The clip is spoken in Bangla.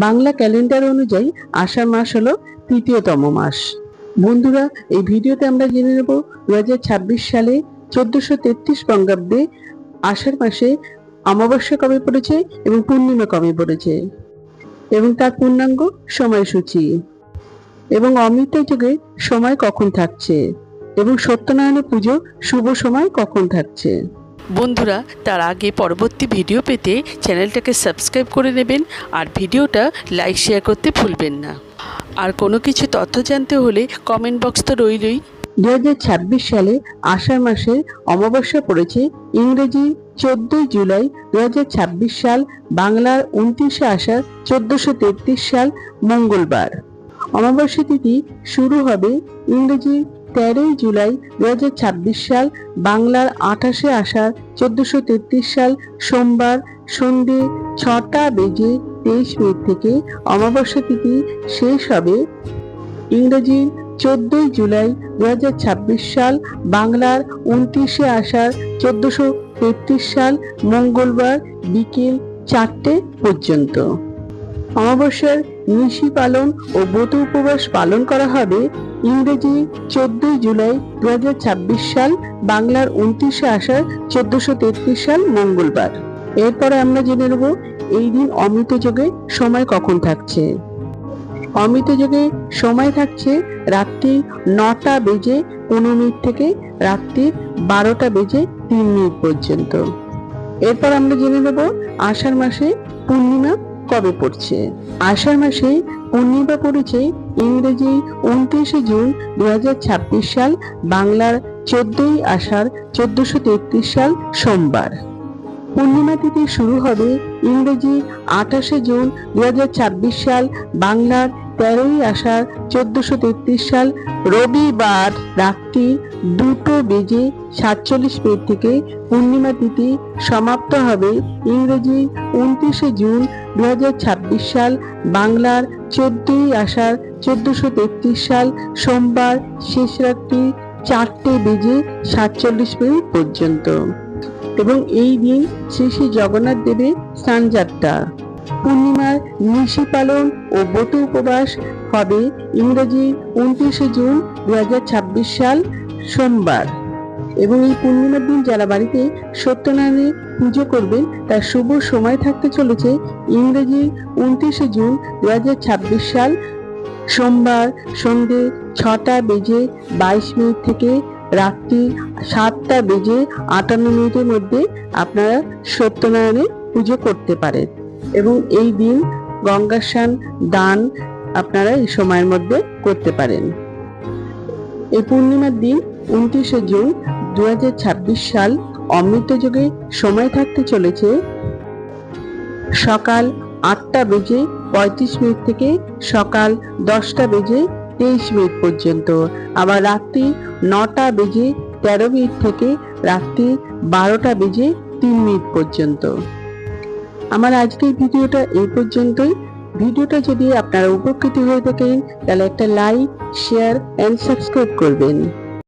বাংলা ক্যালেন্ডার অনুযায়ী আষাঢ় মাস হলো তৃতীয়তম মাস। বন্ধুরা, এই ভিডিওতে আমরা জেনে নেব 2026 সালে 1433 বঙ্গাব্দে আষাঢ় মাসে অমাবস্যা কবে পড়েছে এবং পূর্ণিমা কবে পড়েছে এবং তার পূর্ণাঙ্গ সময়সূচি এবং অমৃত যুগে সময় কখন থাকছে এবং সত্যনারায়ণ পুজো শুভ সময় কখন থাকছে। বন্ধুরা, তার আগে পরবর্তী ভিডিও পেতে চ্যানেলটাকে সাবস্ক্রাইব করে নেবেন আর ভিডিওটা লাইক শেয়ার করতে ভুলবেন না। আর কোনো কিছু তথ্য জানতে হলে কমেন্ট বক্স তো রইলই। 2026 সালে আষাঢ় মাসের অমাবস্যা পড়েছে ইংরেজি 14 জুলাই 2026 সাল, বাংলার 29 আষাঢ় 1433 সাল মঙ্গলবার। অমাবস্যা তিথি শুরু হবে ইংরেজি 13 জুলাই 2026 সাল, বাংলার 28 আষাঢ় 1433 সাল সোমবার সন্ধে 6টা বেজে 23 মিনিট থেকে। অমাবস্যা তিথি শেষ হবে ইংরেজি 14 জুলাই 2026 সাল, বাংলার 29 আষাঢ় 1433 সাল মঙ্গলবার বিকেল 4টে পর্যন্ত। অমাবস্যার নিশি পালন ও ব্রত উপবাস পালন করা হবে ইংরেজি 14 জুলাই 2026 সাল, বাংলার 29 আষাঢ় 1433 সাল মঙ্গলবার। এরপরে আমরা জেনে নেব এই দিন অমৃত যোগে সময় কখন থাকছে। অমৃত যোগে সময় থাকছে রাত্রি 9টা বেজে 15 মিনিট থেকে রাত্রি 12টা বেজে 3 মিনিট পর্যন্ত। এরপর আমরা জেনে নেব আষাঢ় মাসে পূর্ণিমা কবে পড়ছে। আষাঢ় মাসে পূর্ণিমা পড়েছে ইংরেজি 29 জুন 2026 সাল, বাংলার 14 আষাঢ় 1433 সাল সোমবার। পূর্ণিমা তিথি শুরু হবে ইংরেজি 28 জুন 2026 সাল, বাংলার 13 আষাঢ় 1433 সাল রবিবার রাত্রি 2টো বেজে 47 মিনিট থেকে। পূর্ণিমা তিথি সমাপ্ত হবে ইংরেজি 29 জুন 2026 সাল, বাংলার 14 আষাঢ় 1433 সাল সোমবার শেষ রাত্রি 4টে বেজে 47 মিনিট পর্যন্ত। এবং এই দিন শ্রী শ্রী জগন্নাথ দেবের স্নানযাত্রা। পূর্ণিমার নিশি পালন ও ব্রত উপবাস হবে ইংরেজি 29 জুন 2026 সাল সোমবার। এবং এই পূর্ণিমার দিন যারা বাড়িতে সত্যনারায়ণের পুজো করবেন তার শুভ সময় থাকতে চলেছে ইংরেজি 29 জুন 2026 সাল সোমবার সন্ধে 6টা বেজে 22 মিনিট থেকে রাত্রি 7টা বেজে 58 মিনিটের মধ্যে আপনারা সত্যনারায়ণের পুজো করতে পারেন। এবং এই দিন গঙ্গা স্নান দান আপনারা এই সময়ের মধ্যে করতে পারেন। এই পূর্ণিমার দিন 29 জুন 2026 সাল অমৃত যোগে সময় থাকতে চলেছে সকাল 8টা বেজে 35 মিনিট থেকে সকাল 10টা বেজে 23 মিনিট পর্যন্ত। আবার রাত্রি 9টা বেজে 13 মিনিট থেকে রাত্রি 12টা বেজে 3 মিনিট পর্যন্ত। আমার আজকের ভিডিওটা এই পর্যন্তই। ভিডিওটা যদি আপনারা উপকৃত হয়ে থাকেন তাহলে একটা লাইক, শেয়ার এন্ড সাবস্ক্রাইব করবেন।